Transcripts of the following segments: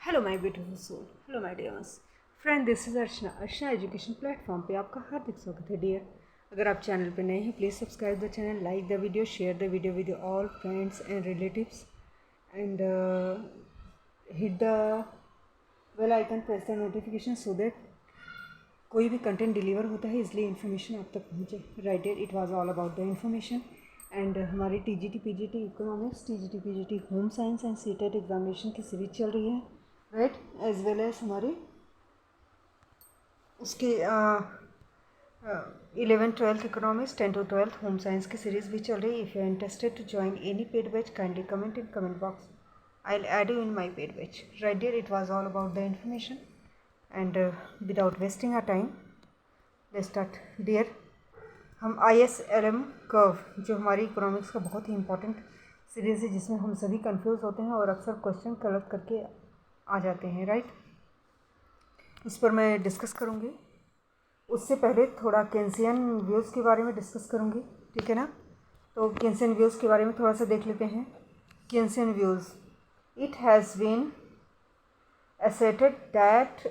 Hello my beautiful soul, hello my dear ones. Friend, this is Archana education platform पे आपका हार्दिक स्वागत है dear. अगर आप चैनल पे नए हैं, please subscribe the channel, like the video, share the video with all friends and relatives and hit the bell icon, press the notification so that कोई भी कंटेंट डिलीवर होता है इसलिए इन्फॉर्मेशन आप तक पहुँचे. Right dear, it was all about the information. And हमारी TGT PGT economics, TGT PGT home science and CTET examination की सीरीज चल रही है. राइट, एज वेल एज हमारी उसके 11th-12th economics, 10th-12th home science की सीरीज भी चल रही है. If you are interested to join any paid batch, kindly comment in comment box. I will add you in my paid batch. Right dear, it was all about the information and without wasting our time let's start dear. हम ISLM curve, जो हमारी economics का बहुत ही important series है जिसमें हम सभी confuse होते हैं और अक्सर क्वेश्चन गलत करके आ जाते हैं. राइट, इस पर मैं डिस्कस करूँगी. उससे पहले थोड़ा केंसियन व्यूज़ के बारे में डिस्कस करूँगी, ठीक है ना. तो केंसियन व्यूज़ के बारे में थोड़ा सा देख लेते हैं. Keynesian views, it has been asserted that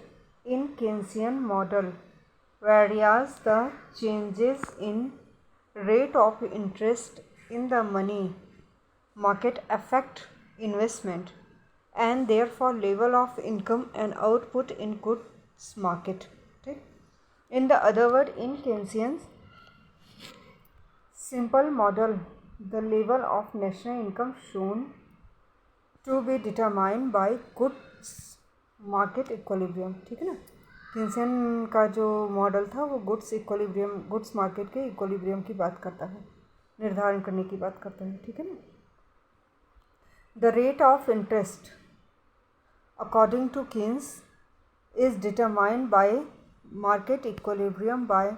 in Keynesian model, whereas the changes in rate of interest in the money market affect investment and therefore level of income and output in goods market. Okay? In the other word, in Keynesian's simple model, the level of national income shown to be determined by goods market equilibrium. ठीक है ना. केंसियन का जो model था वो goods equilibrium, goods market के equilibrium की बात करता है, निर्धारण करने की बात करता है. ठीक है ना. The rate of interest according to Keynes is determined by market equilibrium by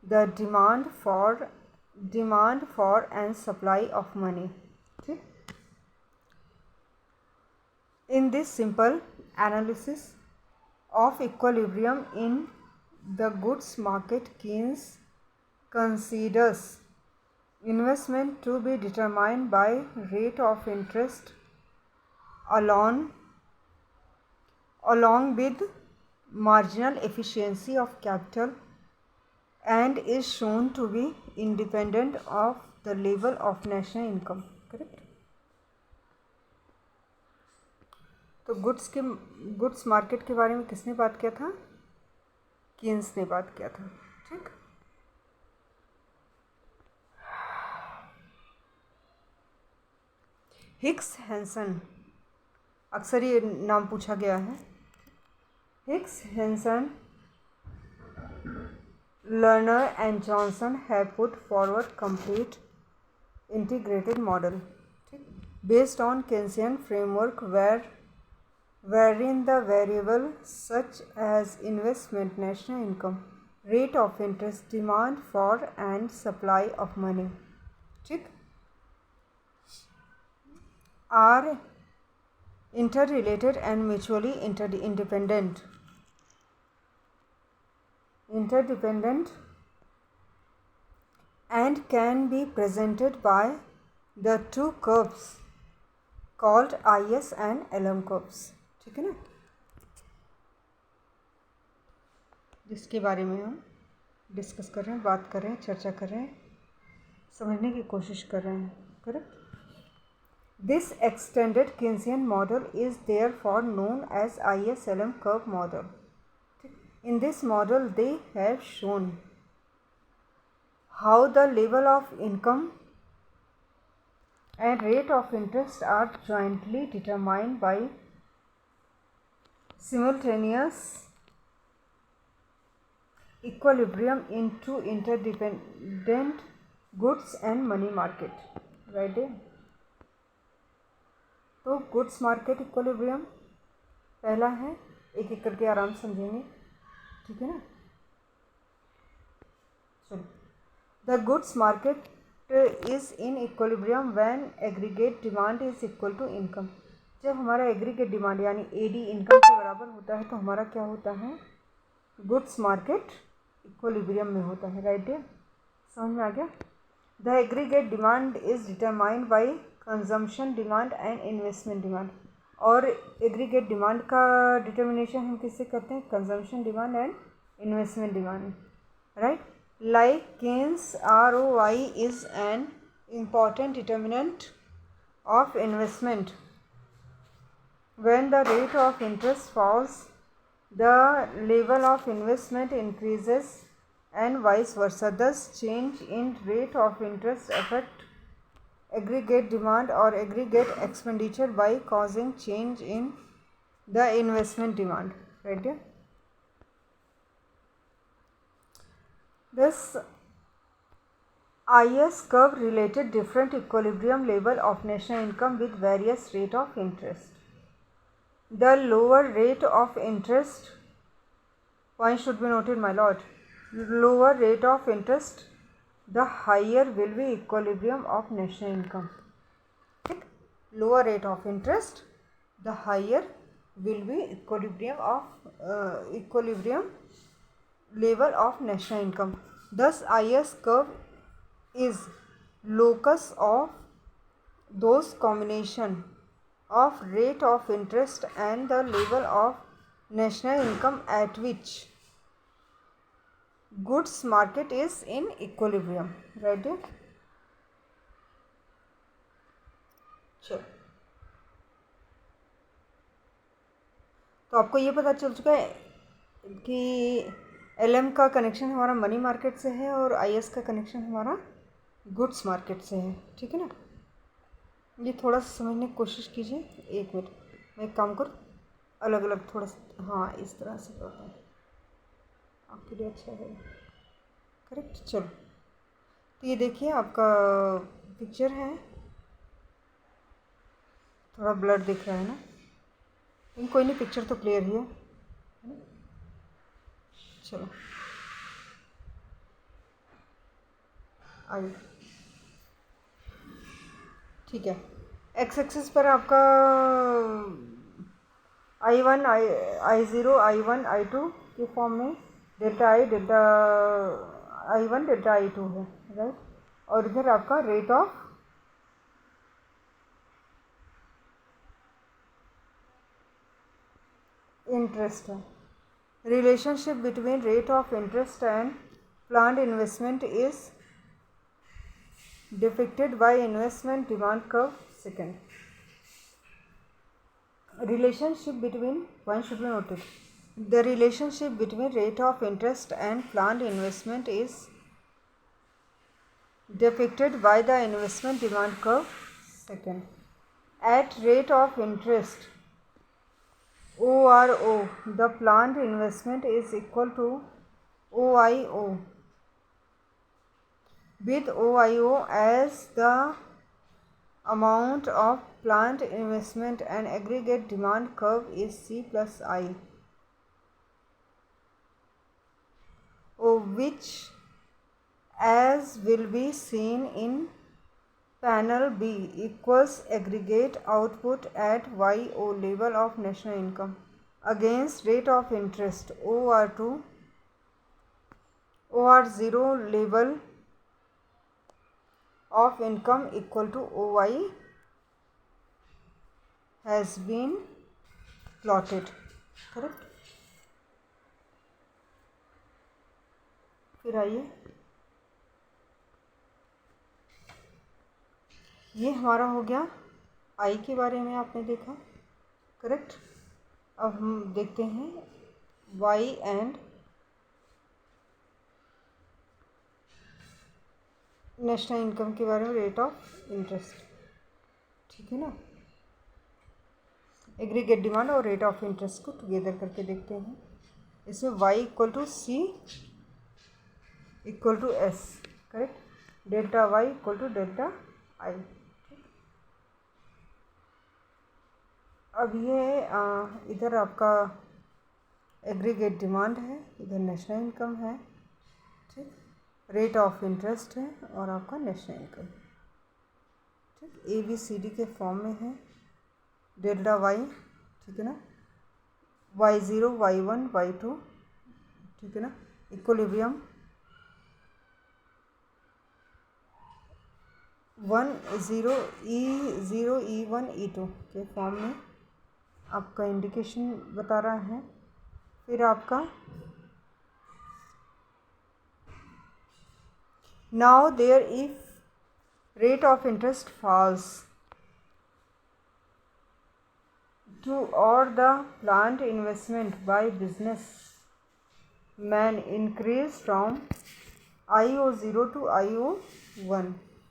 the demand for and supply of money. ठीक. In this simple analysis of equilibrium in the goods market, Keynes considers investment to be determined by rate of interest along with marginal efficiency of capital and is shown to be independent of the level of national income. Correct. तो goods market के बारे में किसने बात किया था? Keynes ने बात किया था. ठीक. हिक्स हैंसन, अक्सर ये नाम पूछा गया है. Hicks Hansen, Lerner and Johnson have put forward complete integrated model based on Keynesian framework wherein the variable such as investment, national income, rate of interest, demand for and supply of money, ठीक, are interrelated and mutually interdependent and can be presented by the two curves called IS and LM curves. ठीक है ना. जिसके बारे में हम discuss कर रहे हैं, बात कर रहे हैं, चर्चा कर रहे हैं, समझने की कोशिश कर रहे हैं. Correct. This extended Keynesian model is therefore known as ISLM curve model. In this model they have shown how the level of income and rate of interest are jointly determined by simultaneous equilibrium in two interdependent goods and money market. Right है. तो goods market equilibrium पहला है, एक एक करके आराम समझेंगे. ठीक है ना. चलो. The goods market is in equilibrium when aggregate demand is equal to income. जब हमारा एग्रीगेट डिमांड यानी AD इनकम के बराबर होता है तो हमारा क्या होता है? गुड्स मार्केट इक्वलिब्रियम में होता है. राइट है. समझ में आ गया. The aggregate demand is determined bye consumption demand and investment demand. और एग्रीगेट डिमांड का डिटर्मिनेशन हम किससे करते हैं? Consumption demand and investment demand, right. Like Keynes ROI is an important determinant of investment. When the rate of interest falls, the level of investment increases and vice versa. Thus, change in rate of interest affect aggregate demand or aggregate expenditure by causing change in the investment demand. Right here. This IS curve related different equilibrium level of national income with various rate of interest. The lower rate of interest, point should be noted my lord, lower rate of interest, the higher will be equilibrium of national income. Lower rate of interest, the higher will be equilibrium level of national income. Thus, IS curve is locus of those combination of rate of interest and the level of national income at which goods market is in equilibrium. Right here. चलो, तो आपको ये पता चल चुका है कि LM का कनेक्शन हमारा मनी मार्केट से है और IS का कनेक्शन हमारा गुड्स मार्केट से है. ठीक है ना. ये थोड़ा सा समझने की कोशिश कीजिए. एक मिनट, मैं एक काम करूँ, अलग अलग थोड़ा सा, हाँ इस तरह से करता हूँ, आपके लिए अच्छा है. करेक्ट. चलो, तो ये देखिए आपका पिक्चर है, थोड़ा ब्लर दिख रहा है ना, लेकिन कोई नहीं, पिक्चर तो क्लियर ही है. चलो आइए. ठीक है. एक्स एक्सिस पर आपका I1 I0 I1 I2 के फॉर्म में delta I delta I1 delta I2 है, राइट. और इधर आपका रेट ऑफ इंटरेस्ट है. Relationship between rate of interest and planned investment is depicted by investment demand curve. Second, relationship between, one should be noted, the relationship between rate of interest and planned investment is depicted by the investment demand curve. Second, at rate of interest ORO, the planned investment is equal to OIO, with OIO as the amount of planned investment and aggregate demand curve is C plus I, which, as will be seen in panel B, equals aggregate output at YO level of national income against rate of interest OR2 OR0 level of income equal to OI has been plotted. Correct. फिर आइए, ये हमारा हो गया I के बारे में आपने देखा. करेक्ट. अब हम देखते हैं Y एंड नेशनल इनकम के बारे में, रेट ऑफ इंटरेस्ट. ठीक है ना. एग्रीगेट डिमांड और रेट ऑफ इंटरेस्ट को टुगेदर करके देखते हैं. इसमें y equal to C equal to S. Correct. Delta y equal to delta I. अब ये इधर आपका एग्रीगेट डिमांड है, इधर नेशनल इनकम है. ठीक. रेट ऑफ इंटरेस्ट है और आपका नेशनल इनकम. ठीक. ABCD के फॉर्म में है. डेल्टा वाई, ठीक है ना, Y0 Y1 Y2, ठीक है ना, इक्विलिब्रियम 1 0 E0 E1 E2 के फॉर्म में आपका इंडिकेशन बता रहा है। फिर आपका now there if rate of interest falls to or the planned investment by businessman increase from IO0 to IO1,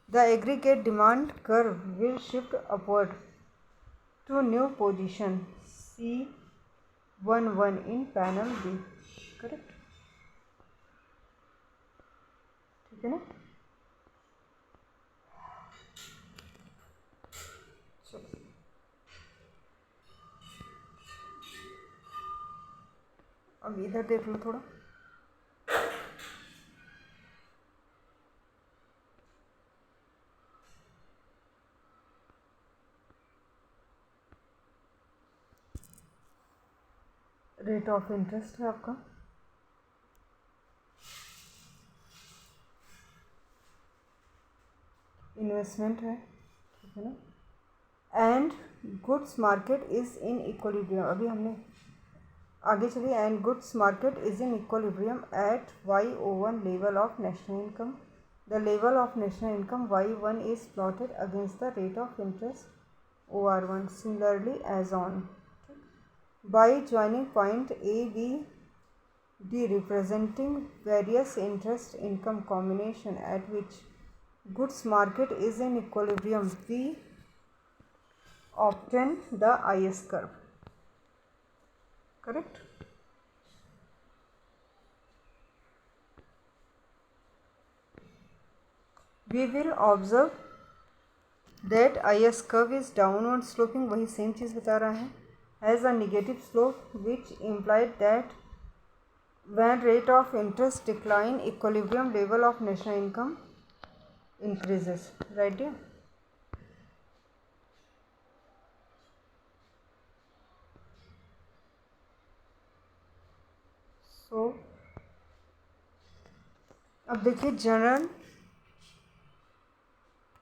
the aggregate demand curve will shift upward to new position C11 in panel B. Correct, ठीक है ना। चलो अब इधर देख लो थोड़ा। Rate of interest है आपका, इन्वेस्टमेंट है, ठीक है ना, and goods market is in equilibrium. अभी हमने आगे चलिए। And goods market is in equilibrium at YO1 level of national income. The level of national income Y1 is plotted against the rate of interest OR1 similarly as on. By joining point ABD representing various interest income combination at which goods market is in equilibrium, we obtain the IS curve. Correct? We will observe that IS curve is downward sloping, वही same चीज़ बता रहा है, has a negative slope which implied that when rate of interest decline, equilibrium level of national income increases. Right here. So अब देखिए general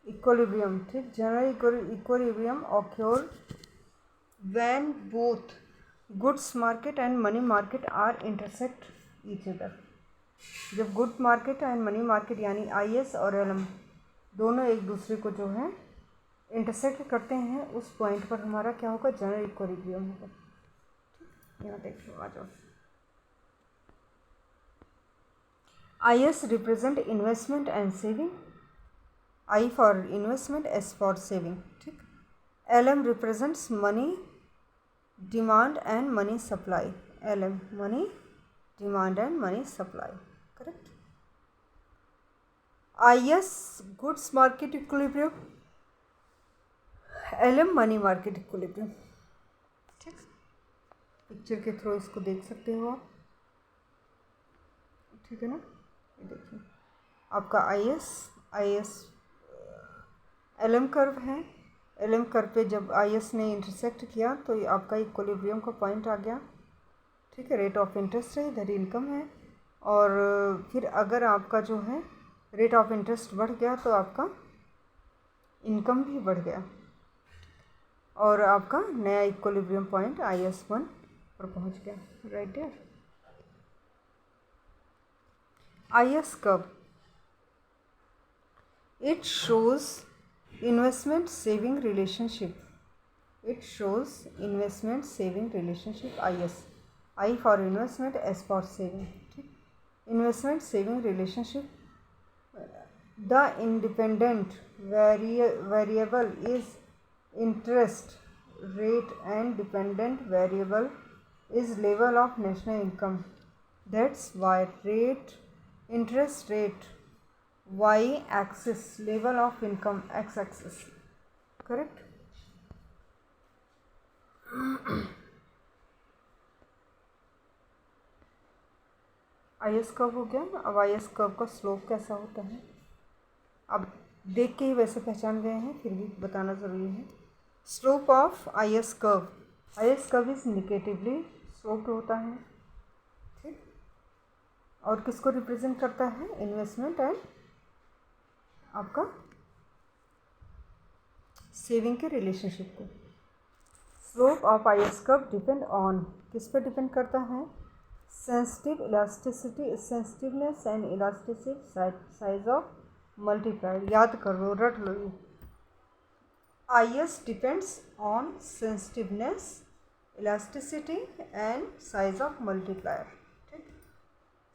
equilibrium, ठीक, general equilibrium occur when both goods market and money market are intersect each other. जब good market and money market यानी IS और LM दोनों एक दूसरे को जो है इंटरसेक्ट करते हैं, उस पॉइंट पर हमारा क्या होगा, जनरल इक्विलिब्रियम होगा। यहाँ देख लो, आ जाओ। IS represent investment and saving, I for investment, S for saving, ठीक। LM represents money demand and money supply, LM money demand and money supply, correct। IS goods market equilibrium, LM money market equilibrium, ठीक। Picture के through इसको देख सकते हो आप, ठीक है ना। ये देखिए आपका IS LM कर्व है। LM कर्व पे जब IS ने इंटरसेक्ट किया तो ये आपका इक्विलिब्रियम का पॉइंट आ गया, ठीक है। रेट ऑफ इंटरेस्ट है, इधर इनकम है, और फिर अगर आपका जो है रेट ऑफ इंटरेस्ट बढ़ गया तो आपका इनकम भी बढ़ गया, और आपका नया इक्विलिब्रियम पॉइंट IS1 पर पहुंच गया। Right there. IS curve, it shows investment saving relationship, it shows investment saving relationship IS, I for investment, S for saving, ठीक। investment saving relationship, the independent variable is interest rate and dependent variable is level of national income. That's why interest rate Y axis, level of income X axis, correct। IS curve हो गया। अब IS curve का slope कैसा होता है, अब देख के ही वैसे पहचान गए हैं, फिर भी बताना ज़रूरी है। Slope of IS curve is negatively sloped होता है, ठीक, और किसको रिप्रेजेंट करता है, इन्वेस्टमेंट एंड आपका सेविंग के रिलेशनशिप को। Slope of IS curve depend on, किस पे डिपेंड करता है? Sensitive elasticity, sensitiveness and elasticity size of multiplier. याद कर लो, रट लो ये। IS depends on sensitiveness, elasticity and size of multiplier। ठीक,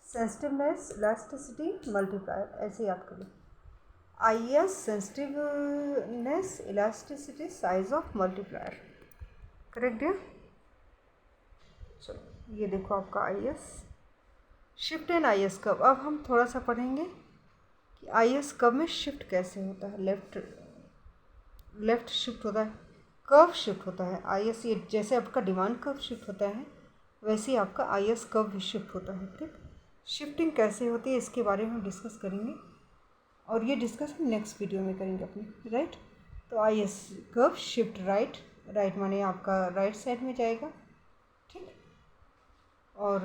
सेंसिटिवनेस, इलास्टिसिटी, मल्टीप्लायर, ऐसे याद करो। IS sensitiveness, elasticity, size of multiplier. Correct है? चलो ये देखो आपका IS। Shift in IS curve. अब हम थोड़ा सा पढ़ेंगे कि IS कर्व में शिफ्ट कैसे होता है। लेफ्ट शिफ्ट होता है, कर्व शिफ्ट होता है। IS ये जैसे आपका डिमांड कर्व शिफ्ट होता है वैसे ही आपका IS कर्व भी शिफ्ट होता है। ठीक, शिफ्टिंग कैसे होती है इसके बारे में हम डिस्कस करेंगे, और ये डिस्कस हम नेक्स्ट वीडियो में करेंगे अपने, राइट। तो IS curve shift right, right माने आपका राइट साइड में जाएगा, ठीक, और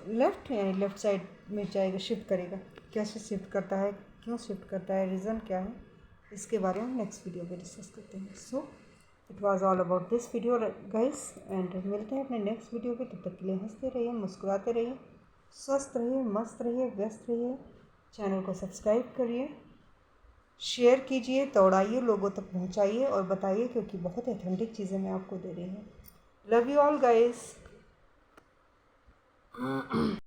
लेफ़्ट यानी लेफ़्ट साइड में जाएगा, शिफ्ट करेगा। कैसे शिफ्ट करता है, क्यों शिफ्ट करता है, रीज़न क्या है, इसके बारे में नेक्स्ट वीडियो में डिस्कस करते हैं। So it was all about this video guys, and मिलते हैं अपने नेक्स्ट वीडियो पे। तब तक के लिए हंसते रहिए, मुस्कुराते रहिए, स्वस्थ रहिए, मस्त रहिए, व्यस्त रहिए। चैनल को सब्सक्राइब करिए, शेयर कीजिए, दौड़ाइए, लोगों तक पहुंचाइए और बताइए, क्योंकि बहुत ऑथेंटिक चीज़ें मैं आपको दे रही हूँ। Love you all guys.